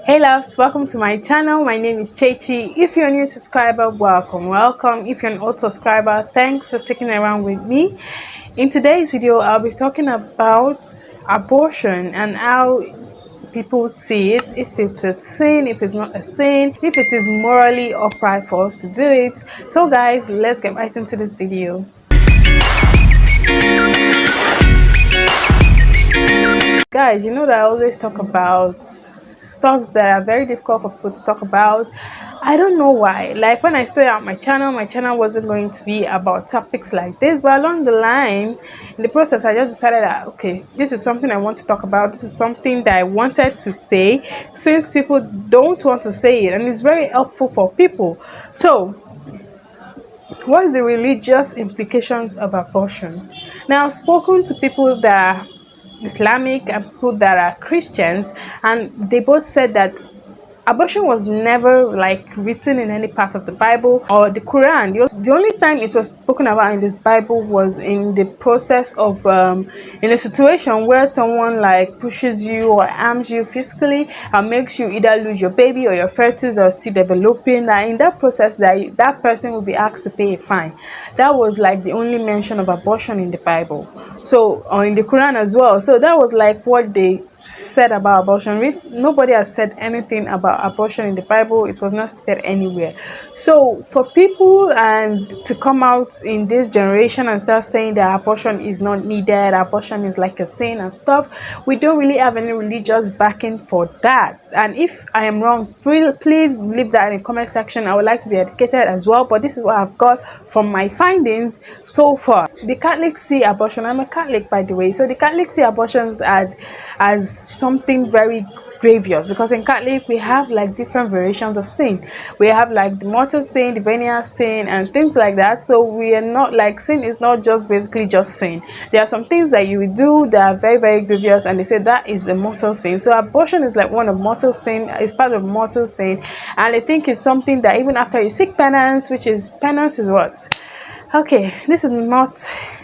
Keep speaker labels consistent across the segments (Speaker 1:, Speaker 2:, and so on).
Speaker 1: Hey loves, welcome to my channel. My name is Chechi. If you're a new subscriber, welcome. If you're an old subscriber, thanks for sticking around with me. In today's video, I'll be talking about abortion and how people see it, if it's a sin, if it's not a sin, if it is morally upright for us to do it. So guys, let's get right into this video. Guys, you know that I always talk about stuff that are very difficult for people to talk about. I don't know why. Like when I started out my channel wasn't going to be about topics like this, but along the line, in the process, I just decided that okay, this is something I want to talk about. This is something that I wanted to say since people don't want to say it, and it's very helpful for people. So what is the religious implications of abortion? Now, I've spoken to people that are Islamic and people that are Christians, and they both said that abortion was never like written in any part of the Bible or the Quran. The only time it was spoken about in this Bible was in the process of in a situation where someone like pushes you or harms you physically and makes you either lose your baby or your fetus that are still developing. And in that process, that person will be asked to pay a fine. That was like the only mention of abortion in the Bible. So or in the Quran as well. So that was like what they said about abortion. Nobody has said anything about abortion in the Bible. It was not stated anywhere. So for people and to come out in this generation and start saying that abortion is not needed, abortion is like a sin and stuff, we don't really have any religious backing for that. And if I am wrong, please leave that in the comment section. I would like to be educated as well, but this is what I've got from my findings so far. The Catholics see abortion, I'm a Catholic by the way, so the Catholics see abortions as something very grievous, because in Catholic we have like different variations of sin. We have like the mortal sin, the venial sin, and things like that. So we are not like, sin is not just basically just sin. There are some things that you will do that are very, very grievous, and they say that is a mortal sin. So abortion is like one of mortal sin, it's part of mortal sin, and I think it's something that even after you seek penance, which is penance is what? Okay, this is not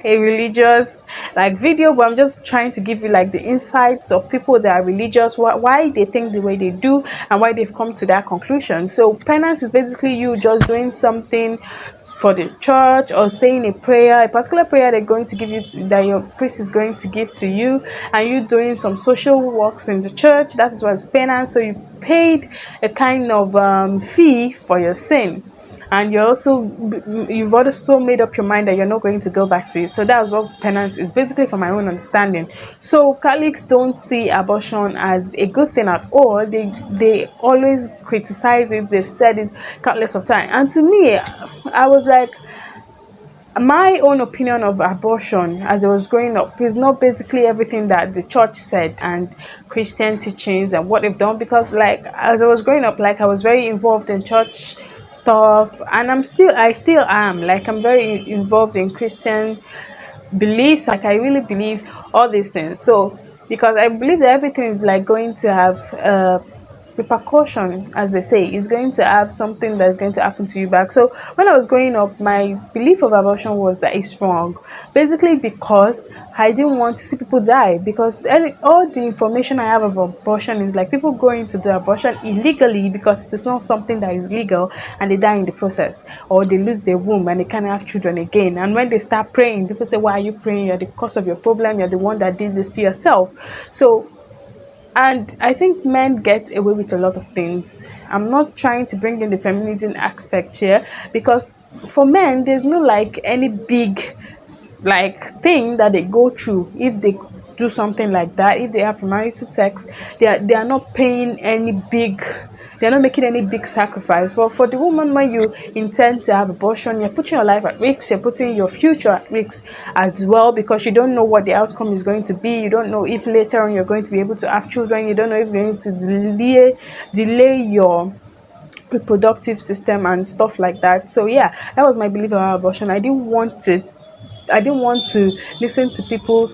Speaker 1: a religious like video, but I'm just trying to give you like the insights of people that are religious, why they think the way they do and why they've come to that conclusion. So penance is basically you just doing something for the church or saying a prayer, a particular prayer they're going to give you that your priest is going to give to you, and you doing some social works in the church. That is what's penance. So you've paid a kind of fee for your sin, and you've also made up your mind that you're not going to go back to it. So that's what penance is basically, from my own understanding. So Catholics don't see abortion as a good thing at all. They always criticize it. They've said it countless of times, and to me, I was like, my own opinion of abortion as I was growing up is not basically everything that the church said and Christian teachings and what they've done, because like as I was growing up, like I was very involved in church stuff, and I still am, like I'm very involved in Christian beliefs. Like I really believe all these things. So because I believe that everything is like going to have repercussion, as they say, is going to have something that's going to happen to you back. So when I was growing up, my belief of abortion was that it's wrong, basically because I didn't want to see people die, because all the information I have about abortion is like people going to do abortion illegally because it is not something that is legal, and they die in the process, or they lose their womb and they can't have children again. And when they start praying, people say, why are you praying? You're the cause of your problem, you're the one that did this to yourself. So, and I think men get away with a lot of things. I'm not trying to bring in the feminism aspect here, because for men there's no like any big like thing that they go through if they do something like that. If they have premarital sex, they are not paying any big, they're not making any big sacrifice. But for the woman, when you intend to have abortion, you're putting your life at risk, you're putting your future at risk as well, because you don't know what the outcome is going to be. You don't know if later on you're going to be able to have children. You don't know if you're going to delay your reproductive system and stuff like that. So yeah, that was my belief about abortion. I didn't want to listen to people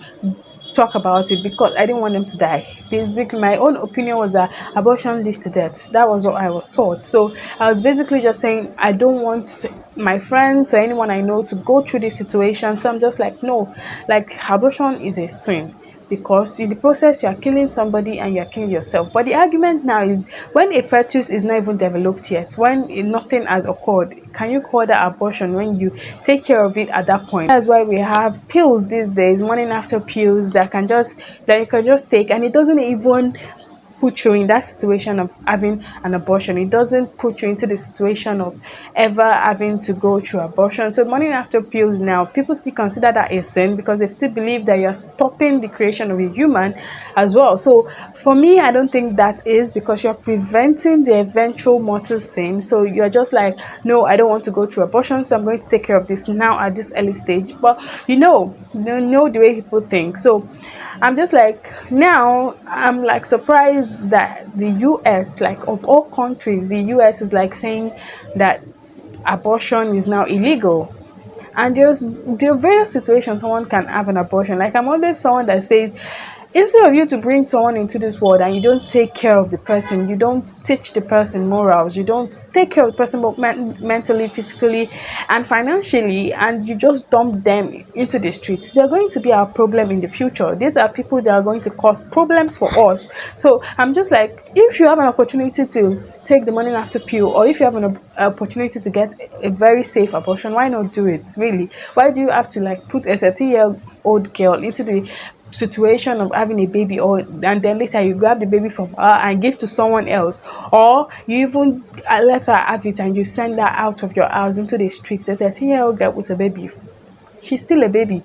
Speaker 1: talk about it, because I didn't want them to die. Basically, my own opinion was that abortion leads to death. That was what I was taught. So I was basically just saying I don't want my friends or anyone I know to go through this situation. So I'm just like, no, like abortion is a sin. because in the process you are killing somebody and you are killing yourself. But the argument now is, when a fetus is not even developed yet, when nothing has occurred, can you call that abortion when you take care of it at that point? That's why we have pills these days, morning after pills, that you can just take, and it doesn't even put you in that situation of having an abortion. It doesn't put you into the situation of ever having to go through abortion. So morning after pills now, people still consider that a sin because they still believe that you're stopping the creation of a human as well. So for me, I don't think that is, because you're preventing the eventual mortal sin. So you're just like, no, I don't want to go through abortion, so I'm going to take care of this now at this early stage. But you know the way people think. So I'm just like, now I'm like surprised that the US, like of all countries, the US is like saying that abortion is now illegal. And there are various situations someone can have an abortion. Like, I'm always someone that says, instead of you to bring someone into this world and you don't take care of the person, you don't teach the person morals, you don't take care of the person both mentally, physically, and financially, and you just dump them into the streets, they're going to be our problem in the future. These are people that are going to cause problems for us. So I'm just like, if you have an opportunity to take the morning after pill, or if you have an opportunity to get a very safe abortion, why not do it? Really, why do you have to like put a 30-year-old girl into the situation of having a baby, or and then later you grab the baby from her and give to someone else, or you even let her have it and you send her out of your house into the streets? A 13-year-old girl with a baby, she's still a baby.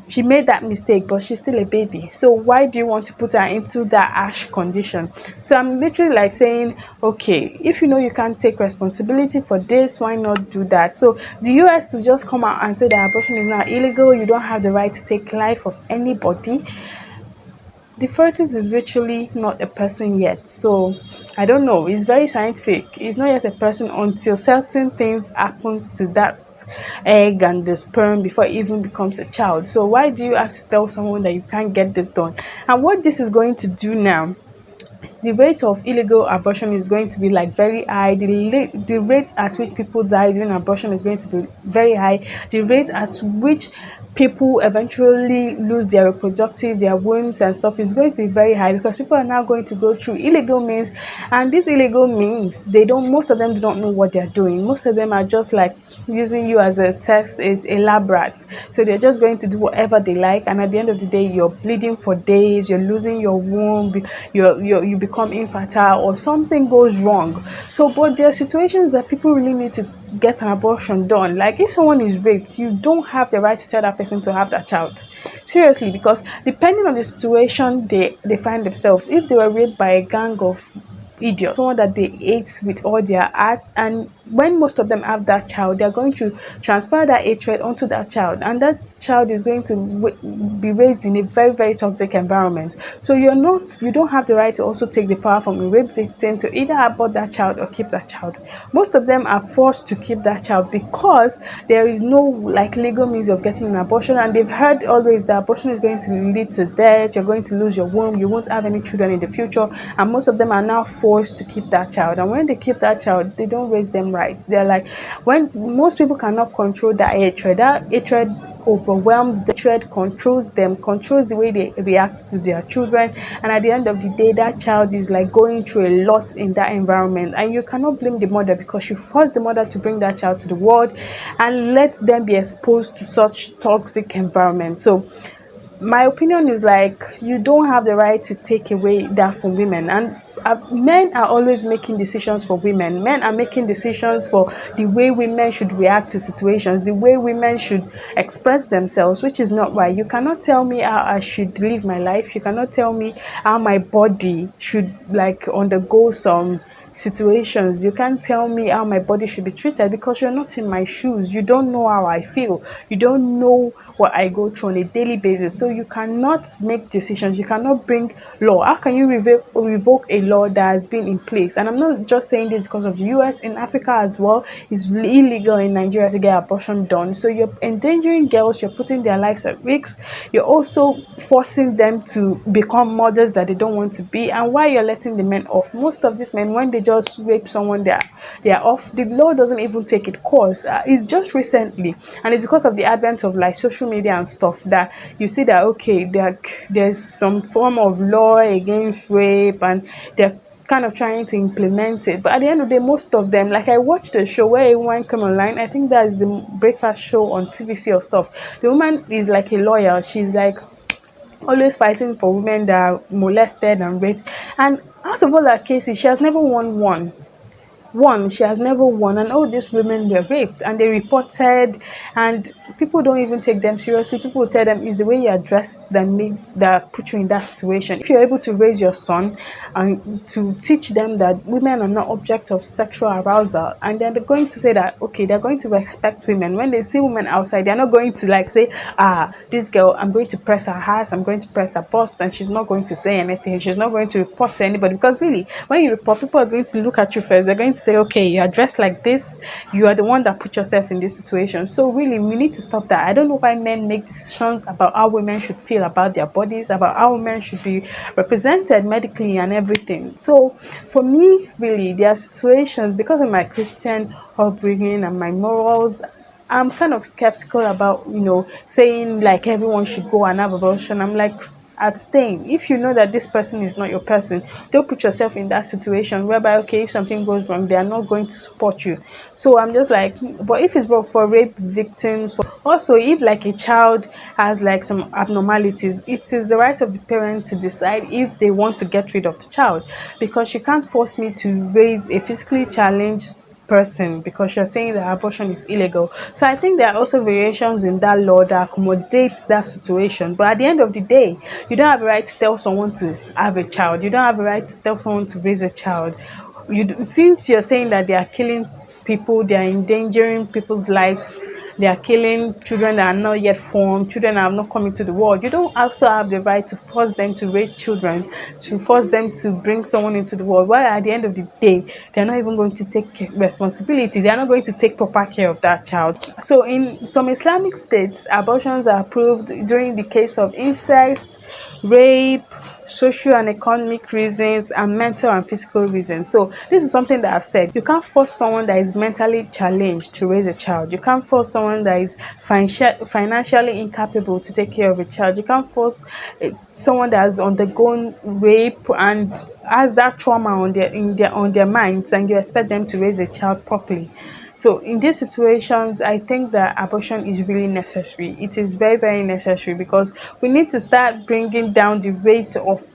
Speaker 1: She made that mistake, but she's still a baby. So why do you want to put her into that harsh condition? So I'm literally like saying, okay, if you know you can't take responsibility for this, why not do that? So the US to just come out and say that abortion is not illegal, you don't have the right to take life of anybody. The fetus is literally not a person yet. So I don't know, it's very scientific. It's not yet a person until certain things happens to that egg and the sperm before it even becomes a child. So why do you have to tell someone that you can't get this done? And what this is going to do now, the rate of illegal abortion is going to be like very high. The rate at which people die during abortion is going to be very high. The rate at which people eventually lose their wombs and stuff is going to be very high, because people are now going to go through illegal means. And these illegal means, most of them do not know what they're doing. Most of them are just like using you as a test, a lab rat. So they're just going to do whatever they like, and at the end of the day, you're bleeding for days, you're losing your womb, you become infertile, or something goes wrong. So but there are situations that people really need to get an abortion done. Like, if someone is raped, you don't have the right to tell that person to have that child. Seriously, because depending on the situation they find themselves, if they were raped by a gang of idiots, someone that they hate with all their hearts, and when most of them have that child, they're going to transfer that hatred onto that child, and that child is going to be raised in a very, very toxic environment. So you don't have the right to also take the power from a rape victim to either abort that child or keep that child. Most of them are forced to keep that child because there is no like legal means of getting an abortion, and they've heard always that abortion is going to lead to death, you're going to lose your womb, you won't have any children in the future, and most of them are now forced to keep that child. And when they keep that child, they don't raise them right. They're like, when most people cannot control that hatred overwhelms the hatred, controls them, controls the way they react to their children, and at the end of the day, that child is like going through a lot in that environment. And you cannot blame the mother, because you forced the mother to bring that child to the world and let them be exposed to such toxic environment. So my opinion is like, you don't have the right to take away that from women. And men are always making decisions for women. Men are making decisions for the way women should react to situations, the way women should express themselves, which is not right. You cannot tell me how I should live my life. You cannot tell me how my body should like undergo some situations. You can't tell me how my body should be treated, because you're not in my shoes. You don't know how I feel. You don't know what I go through on a daily basis. So you cannot make decisions. You cannot bring law. How can you revoke a law that has been in place? And I'm not just saying this because of the US. In Africa as well, it's illegal in Nigeria to get abortion done. So you're endangering girls. You're putting their lives at risk. You're also forcing them to become mothers that they don't want to be. And why you're letting the men off? Most of these men, when they just rape someone, they are off. The law doesn't even take it course. It's just recently, and it's because of the advent of like social media and stuff that you see that okay, there's some form of law against rape, and they're kind of trying to implement it. But at the end of the day, most of them, like I watched a show where a woman came online. I think that is the breakfast show on TVC or stuff. The woman is like a lawyer. She's like always fighting for women that are molested and raped. And out of all her cases, she has never won one. She has never won, and all these women were raped and they reported, and people don't even take them seriously. People will tell them it's the way you address them that put you in that situation. If you're able to raise your son and to teach them that women are not object of sexual arousal, and then they're going to say that okay, they're going to respect women. When they see women outside, they're not going to like say, this girl, I'm going to press her ass, I'm going to press her bust, and she's not going to say anything, she's not going to report to anybody. Because really, when you report, people are going to look at you first. They're going to say, okay, you are dressed like this, you are the one that put yourself in this situation. So really, we need to stop that. I don't know why men make decisions about how women should feel about their bodies, about how women should be represented medically and everything. So for me, really, there are situations, because of my Christian upbringing and my morals, I'm kind of skeptical about, saying like everyone should go and have abortion. I'm like, abstain. If you know that this person is not your person, don't put yourself in that situation whereby okay, if something goes wrong, they are not going to support you. So I'm just like, but if it's for rape victims, also if like a child has like some abnormalities, it is the right of the parent to decide if they want to get rid of the child, because you can't force me to raise a physically challenged person because you're saying that abortion is illegal. So I think there are also variations in that law that accommodates that situation. But at the end of the day, you don't have a right to tell someone to have a child. You don't have a right to tell someone to raise a child. Since you're saying that they are killing people, they are endangering people's lives, they are killing children that are not yet formed, children that have not come into the world, you don't also have the right to force them to raise children, to force them to bring someone into the world, while at the end of the day, they're not even going to take responsibility, they're not going to take proper care of that child. So in some Islamic states, abortions are approved during the case of incest, rape, social and economic reasons, and mental and physical reasons. So this is something that I've said. You can't force someone that is mentally challenged to raise a child. You can't force someone that is financially incapable to take care of a child. You can't force someone that has undergone rape and has that trauma on their minds, and you expect them to raise a child properly. So in these situations, I think that abortion is really necessary. It is very, very necessary, because we need to start bringing down the rate of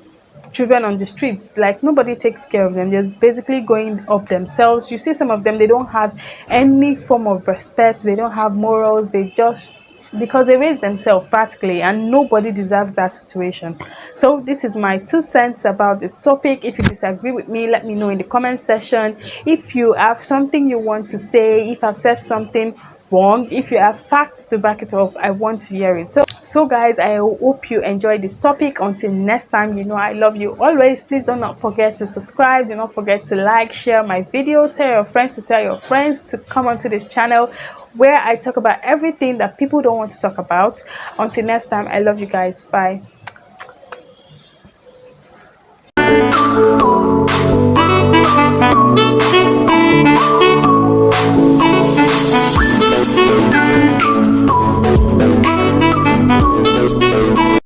Speaker 1: children on the streets. Like nobody takes care of them, they're basically going up themselves. You see some of them, they don't have any form of respect, they don't have morals, they just, because they raise themselves practically, and nobody deserves that situation. So this is my 2 cents about this topic. If you disagree with me, let me know in the comment section. If you have something you want to say, if I've said something wrong, if you have facts to back it up, I want to hear it. So guys, I hope you enjoyed this topic. Until next time, I love you always. Please do not forget to subscribe, do not forget to like, share my videos, tell your friends to tell your friends to come onto this channel where I talk about everything that people don't want to talk about. Until next time, I love you guys. Bye.